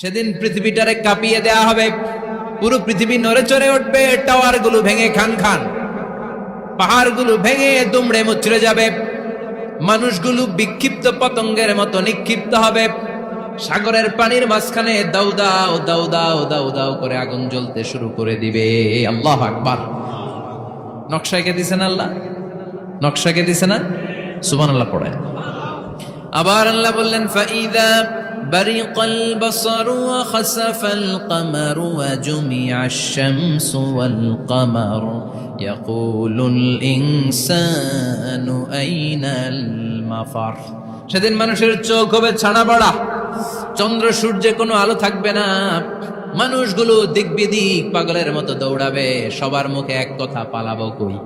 সেদিন পৃথিবীটারে কাঁপিয়ে দেয়া হবে, পুরো পৃথিবী নড়ে চড়ে উঠবে, টাওয়ার গুলো ভেঙে খান খান, পাহাড় গুলো ভেঙে দুমড়ে মুচড়ে যাবে, মানুষগুলো বিক্ষিপ্ত পতঙ্গের মতো নিক্ষিপ্ত হবে, সাগরের পানির মাঝখানে দাউ দাউ দাউ দাউ দাউ দাউ করে আগুন জ্বলতে শুরু করে দিবে। আল্লাহু আকবার। নকশাকে দিছেন আল্লাহ, নকশাকে দিছে না? সুবহানাল্লাহ পড়েন। আবার আল্লাহ বললেন ফাইদা বারিকাল বাসারু ওয়া খাসাফাল কমারু ওয়া জুমিআশ শামসু ওয়াল কমার ইয়াকুলুল ইনসানু আইনাল মাফার। সেদিন মানুষের চোখ হবে ছানা বড়া, চন্দ্র সূর্যে কোনো আলো থাকবে না, মানুষগুলো দিক বিদিক পাগলের মতো দৌড়াবে, সবার মুখে এক কথা, পালাবো কই?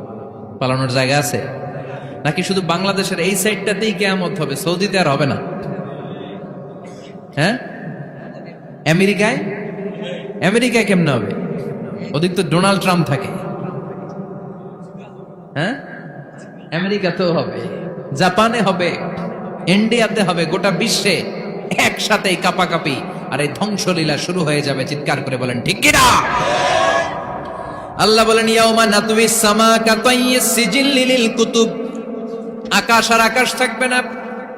পালানোর জায়গা আছে নাকি শুধু বাংলাদেশের এই সাইডটাতেই কিয়ামত হবে, সৌদিতে আর হবে না? হ্যাঁ, আমেরিকায়, আমেরিকায় কেমনে হবে? ওদিক তো ডোনাল্ড ট্রাম্প থাকে। হ্যাঁ, আমেরিকাতেও হবে, জাপানে হবে, ইন্ডিয়াতে হবে, গোটা বিশ্বে একসাথেই কাপাকাপি আর এই ধ্বংসলীলা শুরু হয়ে যাবে। চিৎকার করে বলেন ঠিক কিনা? আল্লাহ বলেন ইয়াউমা নাতুইস সামা কাতাইয়িস সিজিল্লি লিল কুতুব। আকাশ আর আকাশ থাকবে না,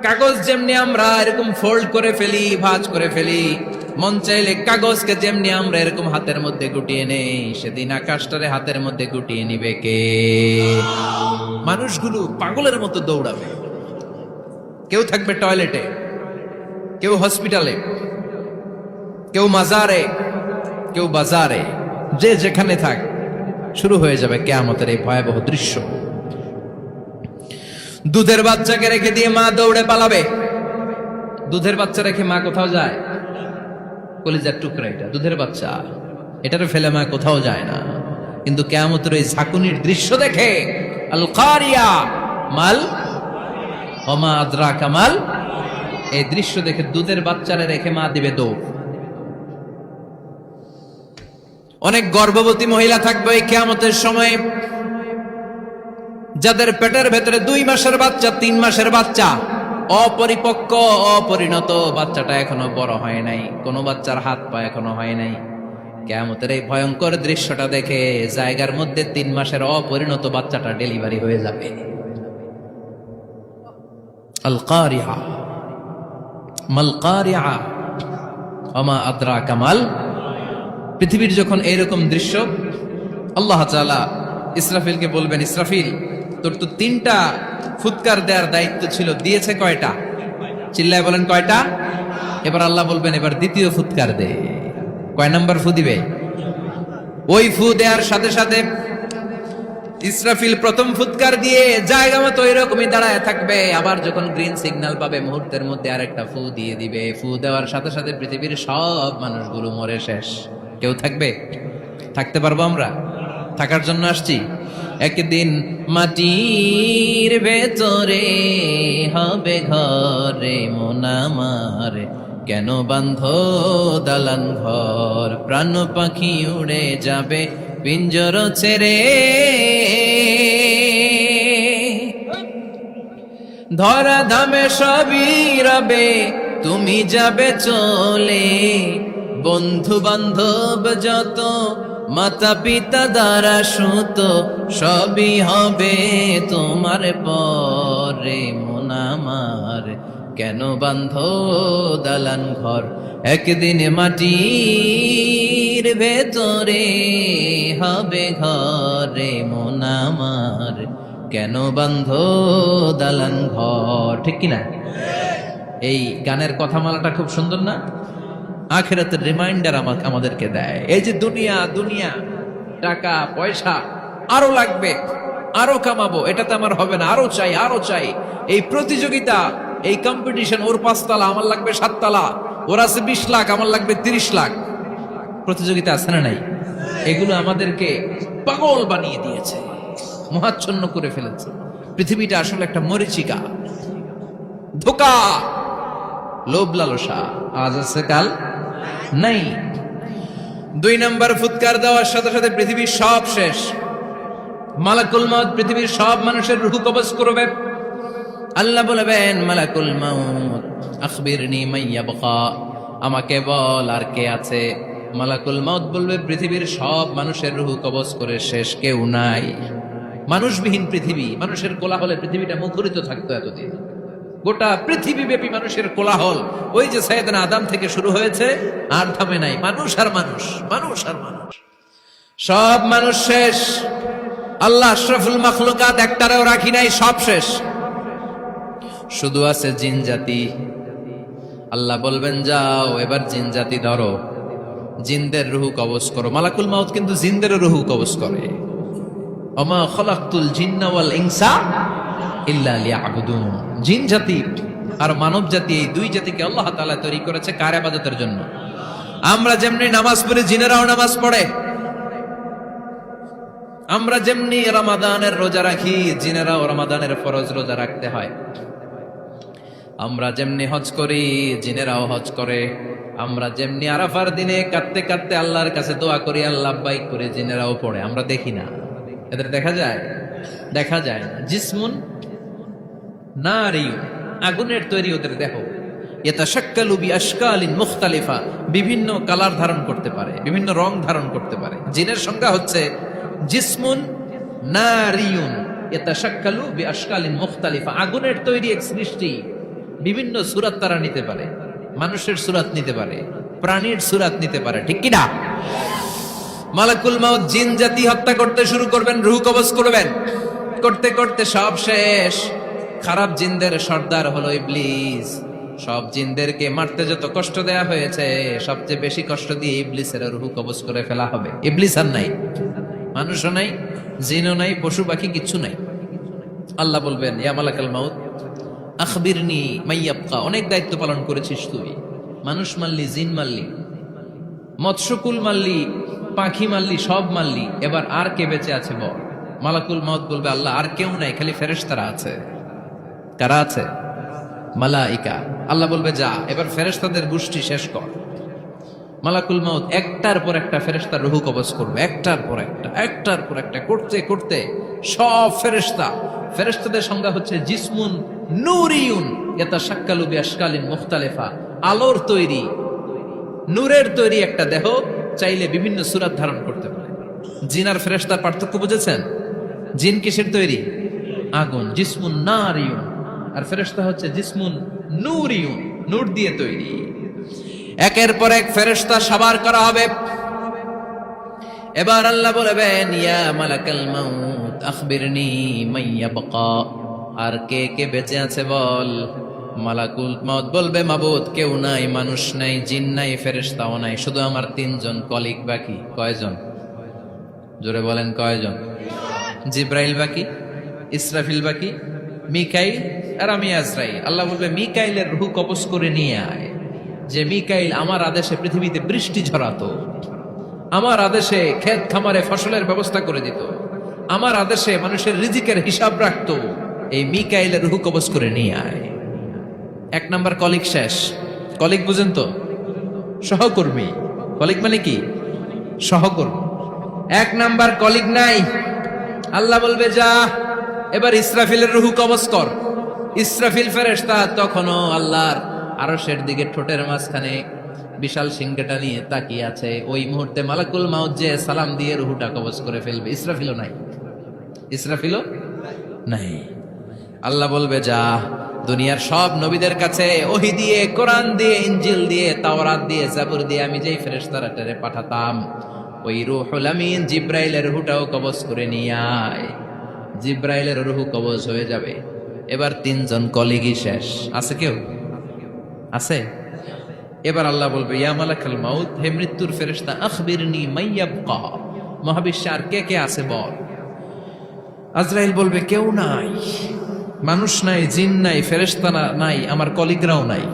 কাগজ যেমনি আমরা এরকম ফোল্ড করে ফেলি, ভাঁজ করে ফেলি, মন চাইলে কাগজকে যেমনি আমরা এরকম হাতের মধ্যে গুটিয়ে নেই, সেদিন আকাশটারে হাতের মধ্যে গুটিয়ে নিবে কে? মানুষগুলো পাগলের মতো দৌড়াবে, কেউ থাকবে টয়লেটে, কেউ হসপিটালে, কেউ মাজারে, কেউ বাজারে, যে যেখানে থাক, শুরু হয়ে যাবে কিয়ামতের এই ভয়াবহ দৃশ্য। দুধের বাচ্চাকে রেখে দিয়ে মা দৌড়ে পালাবে। দুধের বাচ্চা রেখে মা কোথাও যায়? কলিজার টুকরা এটা, দুধের বাচ্চা, এটারে ফেলে মা কোথাও যায় না। কিন্তু কিয়ামতের এই ঝাঁকুনির দৃশ্য দেখে আল কারিয়া মাল ওমা আদরাকা মাল, এই দৃশ্য দেখে দুধের বাচ্চারে রেখে মা দিবে দৌড়। অনেক গর্ভবতী মহিলা থাকবে এই কিয়ামতের সময়, যাদের পেটের ভেতরে 2 মাসের বাচ্চা, 3 মাসের বাচ্চা, অপরিপক্ক অপরিণত, বাচ্চাটা এখনো বড় হয় নাই, কোনো বাচ্চার হাত পা এখনো হয় নাই। কিয়ামতের এই ভয়ঙ্কর দৃশ্যটা দেখে জায়গার মধ্যে 3 মাসের অপরিণত বাচ্চাটা ডেলিভারি হয়ে যাবে। আল কারিয়া মাল কারিয়া ওমা আদরাকা মাল। পৃথিবীর যখন এইরকম দৃশ্য, আল্লাহ তাআলা ইসরাফিলকে বলবেন, ইসরাফিল তোর তো 3টা ফুৎকার দেওয়ার দায়িত্ব ছিল, দিয়েছে কয়টা? চিল্লায় বলেন কয়টা? এবার আল্লাহ বলবেন এবার দ্বিতীয় ফুৎকার দে। কয় নাম্বার ফু দিবে? ওই ফু দেওয়ার সাথে সাথে ইসরাফিল প্রথম ফুৎকার দিয়ে জায়গা মতো এরকমই দাঁড়ায় থাকবে, আবার যখন গ্রিন সিগন্যাল পাবে মুহূর্তের মধ্যে আরেকটা ফু দিয়ে দিবে। ফু দেওয়ার সাথে সাথে পৃথিবীর সব মানুষগুলো মরে শেষ, কেউ থাকবে? থাকতে পারবো আমরা? থাকার জন্য আসছি। একদিন মাটির ভেতরে হবে ঘরে মন আমার, কেন বান্ধ দালান ঘর, প্রাণ পাখি উড়ে যাবে পিঞ্জর ছেড়ে, ধরা ধামে সবই রবে তুমি যাবে চলে, বন্ধু বান্ধব যত মাতা পিতা দ্বারা সুত সবই হবে তোমার পরে মন আমার, কেন বান্ধ দালান ঘর, একদিন মাটির ভেতরে হবে ঘরে মন আমার, কেন বান্ধ দালান ঘর। ঠিক কিনা? এই গানের কথামালাটা খুব সুন্দর না? আখিরাতের রিমাইন্ডার আমাদেরকে দেয়। এই যে দুনিয়া দুনিয়া, টাকা পয়সা আরো লাগবে, আরো কামাবো, এটাতে আমার হবে না, আরো চাই আরো চাই। এই প্রতিযোগিতা, এই কম্পিটিশন, ওর 5 তলা আমার লাগবে 7 তলা, ওর আছে 20 লাখ আমার লাগবে 30 লাখ, প্রতিযোগিতা আছে না নাই? এগুলো আমাদেরকে পাগল বানিয়ে দিয়েছে, মোহাচ্ছন্ন করে ফেলেছে। পৃথিবীটা আসলে একটা মরীচিকা, ধোঁকা, লোভ লালসা, আজ আছে কাল নাই। 2 নাম্বার ফুৎকার দেওয়ার সাথে সাথে পৃথিবীর সব শেষ। মালাকুল মউত পৃথিবীর সব মানুষের রূহ কবজ করবে। আল্লাহ বলবেন মালাকুল মউত আখবিরনি মাইয়াবকা, আমাকে বল আর কে আছে। মালাকুল মউত বলবে পৃথিবীর সব মানুষের রুহু কবজ করে শেষ, কেউ নাই। মানুষবিহীন পৃথিবী, মানুষের কোলাহলে পৃথিবীটা মুখরিত থাকতো এতদিন। গোটা পৃথিবীব্যাপী মানুষের কোলাহল, ওই যে সাইয়েদনা আদম থেকে শুরু হয়েছে, আর থামে নাই। মানুষ আর মানুষ, মানুষ আর মানুষ, সব মানুষ শেষ। আল্লাহ আশরাফুল মাখলুকাত একটারেও রাখি নাই, সব শেষ। শুধু আছে জিন জাতি। আল্লাহ বলবেন যাও এবার জিন জাতি ধরো, জিনদের রুহু কবজ করো। মালাকুল মাউত কিন্তু জিনদের রুহু কবজ করে। ওমা খলাকতুল জিন্না ওয়াল ইনসা ইল্লা লিয়াবুদুন। জিন জাতি আর মানব জাতি, এই দুই জাতিকে আল্লাহ তাআলা তৈরি করেছে কার ইবাদতের জন্য। আমরা যেমনি নামাজ পড়ি, জিনেরাও নামাজ পড়ে। আমরা যেমনি রমাদানের রোজা রাখি, জিনেরাও রমাদানের ফরজ রোজা রাখতে হয়। আমরা যেমনি হজ করি, জিনেরাও হজ করে। আমরা যেমনি আরাফার দিনে কাঁদতে কাঁদতে আল্লাহর কাছে দোয়া করি, আল্লাহ বাইক করে, জিনেরাও পড়ে। আমরা দেখি না, এদের দেখা যায়? দেখা যায় না। জিসমুন নারিয়ুন, আগুনের তৈরি ওদের দেহ। ইয়াতাশাক্কালু বিআশকালিন মুখতালিফা, বিভিন্ন কালার ধারণ করতে পারে, বিভিন্ন রং ধারণ করতে পারে। জিনের সংজ্ঞা হচ্ছে জিসমুন নারিয়ুন ইয়াতাশাক্কালু বিআশকালিন মুখতালিফা, আগুনের তৈরি এক সৃষ্টি। বিভিন্ন সূরত তারা নিতে পারে, মানুষের সূরত নিতে পারে, প্রাণীর সূরত নিতে পারে, ঠিক কি না? মালাকুল মাউত জিন জাতি হত্যা করতে শুরু করবেন, রূহ কবজ করবেন। করতে করতে সব শেষ। খারাপ জিনদের সর্দার হলো ইবলিস। সব জিনদেরকে মারতে যত কষ্ট দেয়া হয়েছে, সবচেয়ে বেশি কষ্ট দিয়ে ইবলিসের রূহ কবজ করে ফেলা হবে। ইবলিস আর নাই, মানুষও নাই, জিনও নাই, পশু পাখি কিচ্ছু নাই। আল্লাহ বলবেন ইয়া মালাকাল মাউত আখবিরনি মাইয়াবকা, অনেক দায়িত্ব পালন করেছিস তুই। মানুষ মারলি, জিন মারলি, মৎস্যকুল মারলি, পাখি মারলি, সব মারলি, এবার আর কে বেঁচে আছে বল। মালাকুল মাউত বলবে আল্লাহ আর কেউ নাই, খালি ফেরেশতারা আছে। কারা আছে? মালাইকা। আল্লাহ বলবে যা এবার ফেরেশতাদের গোষ্ঠী শেষ কর। মালাকুল মাউত একটার পর একটা ফেরেশতার রূহ কবজ করবে, একটার পর একটা, একটার পর একটা, করতে করতে সব ফেরেশতা। ফেরেশতাদের সংজ্ঞা হচ্ছে জিসমুন নূরিয়ুন ইয়াতাশাক্কালু বিআশকালিন মুখতালিফা, আলোর তৈরি, নূরের তৈরি একটা দেহ, চাইলে বিভিন্ন সূরত ধারণ করতে পারে। জিন আর ফেরেশতার পার্থক্য বুঝেছেন? জিন কিসের তৈরি? আগুন, জিসমুন নারিয়ুন। আর ফেরেশতা হচ্ছে জিসমুন নূরিয়ুন, নূর দিয়ে তৈরি। একের পর এক ফেরেশতা সাবার করা হবে। এবার আল্লাহ বলবেন ইয়া মালাকাল মাউত আখবিরনি মাইয়াবকা, আর কে কে বেঁচে আছে বল। মালাকুল মাউত বলবে মাবুদ কেউ নাই, মানুষ নাই, জিন নাই, ফেরেশতাও নাই, শুধু আমার তিনজন কলিগ বাকি। কয়জন? জোরে বলেন কয়জন? জিব্রাইল বাকি, ইসরাফিল বাকি, মিকাইল আর আমি আজরাইল। আল্লাহ বলবে মিকাইলের রূহ কবজ করে নিয়ে আয়। যে মিকাইল আমার আদেশে পৃথিবীতে বৃষ্টি ঝরাতো, আমার আদেশে ক্ষেত খামারে ফসলের ব্যবস্থা করে দিত, আমার আদেশে মানুষের রিজিকের হিসাব রাখতো, এই মিকাইলের রূহ কবজ করে নিয়ে আয়। এক নাম্বার কলিগ শেষ। কলিগ বুঝেন তো? সহকর্মী। কলিগ মানে কি? সহকর্মী। এক নাম্বার কলিগ নাই। আল্লাহ বলবে যা এবার ইসরাফিলের রূহ কবজ কর। ইসরাফিল ফেরেশতা তখনও আল্লাহর আরশের দিকে ঠোঁটের মাঝখানে বিশাল সিংহটা নিয়ে তাকিয়ে আছে। ওই মুহূর্তে মালাকুল মাউত যে সালাম দিয়ে রূহটা কবজ করে ফেলবে। ইসরাফিলও নাই, ইসরাফিলও নাই। আল্লাহ বলবে যা দুনিয়ার সব নবীদের কাছে ওহী দিয়ে, কোরআন দিয়ে, ইনজিল দিয়ে, তাওরাত দিয়ে, জাবুর দিয়ে আমি যেই ফেরেশতারে পাঠাতাম, ওই রূহুল আমিন জিব্রাইলের রূহটাও কবজ করে নিয়ে আয়। জিব্রাইলের রূহ কবজ হয়ে যাবে। এবার তিনজন কলিগই শেষ। আছে কেউ? আছে? এবার আল্লাহ বলবে ইয়া মালাকাল মাউত, হে মৃত্যুর ফেরেশতা আখবিরনি মাইয়াবকা, মহাবিশ্বে আর কে কে আছে বল। আজরাইল বলবে কেউ নাই, মানুষ নাই, জিন নাই, ফেরেশতা নাই, আমার কলিগরাও নাই,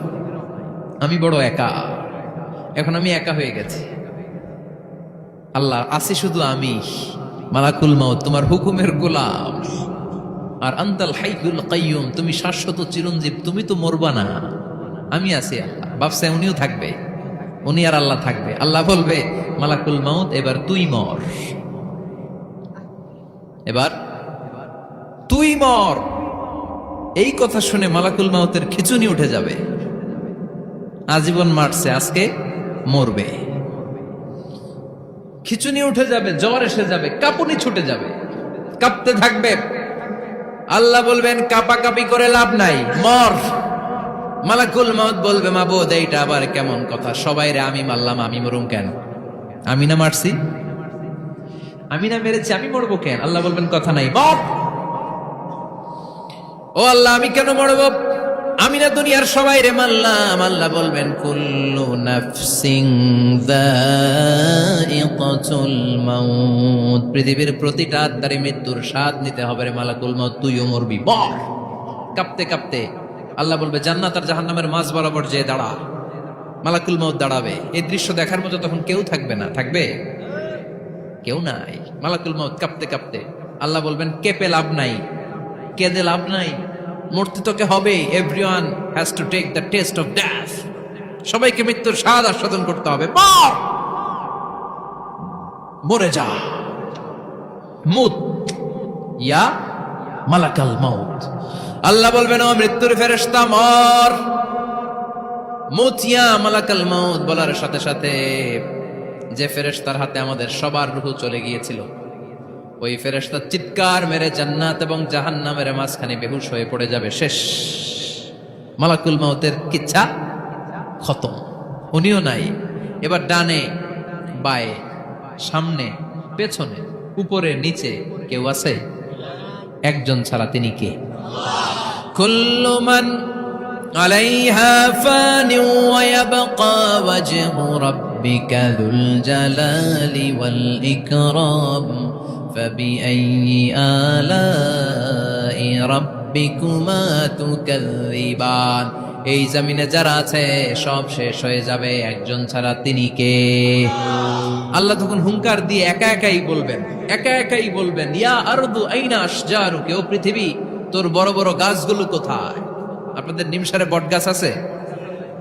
আমি বড় একা। এখন আমি একা হয়ে গেছি। আল্লাহ আছি শুধু আমি। মালাকুল মাউত তোমার হুকুমের গোলাম। আর আনতাল হাইয়ুল কাইয়ুম, তুমি শাশ্বত চিরঞ্জীব, তুমি তো মরবা না, আমি আছি। আল্লাহ ভাবছে উনিও থাকবে, উনি আর আল্লাহ থাকবে। আল্লাহ বলবে মালাকুল মাউত এবার তুই মর, এবার তুই মর। এই কথা শুনে মালাকুল মাউতের খিচুনি উঠে যাবে। আজীবন মারছে, আজকে মরবে। খিচুনি উঠে যাবে, জ্বর এসে যাবে, কাঁপুনি ছুটে যাবে, কাঁপতে থাকবে। আল্লাহ বলবেন কাঁপাকাঁপি করে লাভ নাই, মর। মালাকুল মউত বলবে মাবুদ এইটা আবার কেমন কথা, সবাই রে আমি মারলাম, আমি মরুম কেন? আমি না মারছি, আমি না মেরেছি, আমি মরবো কেন? আল্লাহ বলবেন কথা নাই, মর। ও আল্লাহ আমি কেন মরবো? আমি না দুনিয়ার সবাই রে মারলাম। আল্লাহ বলবেন কুল্লু নাফসিন যায়িকাতুল মাউত, পৃথিবীর প্রতিটা আত্মারই মৃত্যুর স্বাদ নিতে হবে রে মালাকুল মউত, তুইও মরবি, মর। কাঁপতে কাঁপতে আল্লাহ বলবে জান্নাত আর জাহান্নামের মাঝ বরাবর যে দাঁড়া। মালাকুল মউত দাঁড়াবে, এই দৃশ্য দেখার মতো তখন কেউ থাকবে না, থাকবে কেউ নাই। মালাকুল মউত কাঁপতে কাঁপতে আল্লাহ বলবেন কেঁপে লাভ নাই, কেঁদে লাভ নাই, মরতে তোকে হবে। Everyone has to take the test of death, সবাইকে মৃত্যুর স্বাদ আস্বাদন করতে হবে। মর, মরে যা। মুত ইয়া মালাকাল মউত। আল্লাহ বলবেন ও মৃত্যুর ফেরেশতা মর। মুত ইয়া মালাকাল মউত বলার সাথে সাথে যে ফেরেশতার হাতে আমাদের সবার রূহ চলে গিয়েছিল, ওই ফেরেশতা চিৎকার মেরে জান্নাত এবং জাহান্নামের মাঝখানে বেহুশ হয়ে পড়ে যাবে, শেষ। মালাকুল মউতের কিচ্ছা খতম, উনিও নাই। এবার ডানে বায়ে সামনে পেছনে উপরে নিচে কেউ আছে? একজন ছাড়া, তিনি কে? কুল্লু মান আলাইহা ফানি ওয়া ইয়াবকা ওয়াজহু রাব্বিকা যুল জালালি ওয়াল ইকরাম ফাবিআইয়ি আলাই রাব্বিকুমা তুকাযযিবান। এই জমিনে যারা আছে সব শেষ হয়ে যাবে, একজন ছাড়া, তিনি কে? আল্লাহ তখন হুঙ্কার দিয়ে একা একাই বলবেন, একা একাই বলবেন ইয়া আরদু আইনা আশজারুকি, ও পৃথিবী তোর বড় বড় গাছগুলো কোথায়? আপনাদের নিমসারে বট গাছ আছে?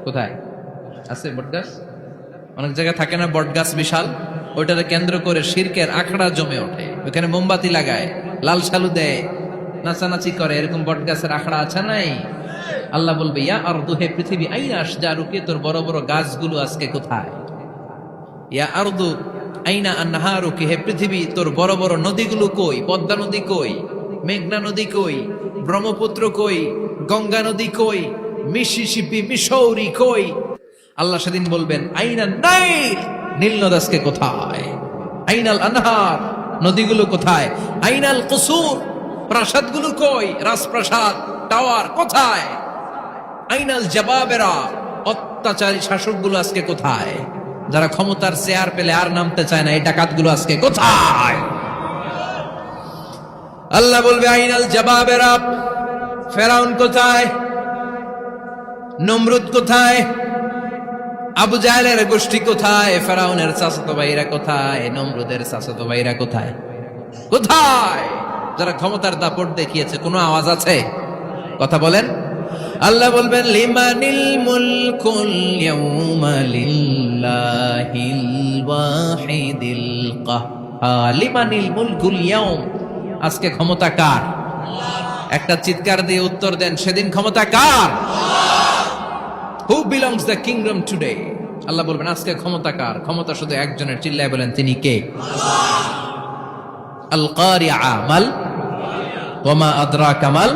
কোথায় আছে বট গাছ? অনেক জায়গায় থাকে না বট গাছ বিশাল, ওইটাকে কেন্দ্র করে শিরকের আখড়া জমে ওঠে, ওখানে মোমবাতি লাগায়, লাল সালু দেয়, নাচানাচি করে, এরকম বট গাছের আখড়া আছে নাই? আল্লাহ বলবে ইয়া আরদু, হে পৃথিবী, আইনা আশজারুকি, তোর বড় বড় গাছগুলো আজকে কোথায়? ইয়া আরদু আইনা আনহারুকি, হে পৃথিবী তোর বড় বড় নদীগুলো কই? পদ্মা নদী কই? মেঘনা নদী কই? ব্রহ্মপুত্র কই? গঙ্গা নদী কই? মিসিসিপি, মিসৌরি কই? আল্লাহ সেদিন বলবেন আইনা নাইল, নীল নদ আজকে কোথায়? আইনাল আনহার, নদীগুলো কোথায়? আইনাল কুসুর, প্রাসাদগুলো কই? রাজপ্রাসাদ, টাওয়ার কোথায়? আইনাল জাবাবেরা, অত্যাচারী শাসকগুলো আজকে কোথায়? যারা ক্ষমতার চেয়ার পেলে আর নামতে চায় না, এই ডাকাতগুলো আজকে কোথায়? আল্লাহ বলবে আইনাল জাবাবেরা, ফেরাউন কোথায়? নমরুদ কোথায়? আবু জাহেলের গোষ্ঠী কোথায়? ফেরাউনের চাচাতো ভাইরা কোথায়? নমরুদের চাচাতো ভাইরা কোথায়? কোথায়? যারা ক্ষমতার দাপট দেখিয়েছে, কোনো আওয়াজ আছে? কথা বলেন। আল্লাহ বলবেন লিমানিল মুলকুল ইয়াউমা লিল্লাহিল ওয়াহিদিল কাহ্হার, লিমানিল মুলকুল ইয়াউম, আজকে ক্ষমতা কার? একটা চিৎকার দিয়ে উত্তর দেন, সেদিন ক্ষমতা কার? Who belongs the kingdom today? Allah বলবেন আজকে ক্ষমতা কার? ক্ষমতা শুধু একজনের, চিল্লায় বলেন তিনি কে? আল কারিআ, মাল ওয়া মা আদরাকা মাল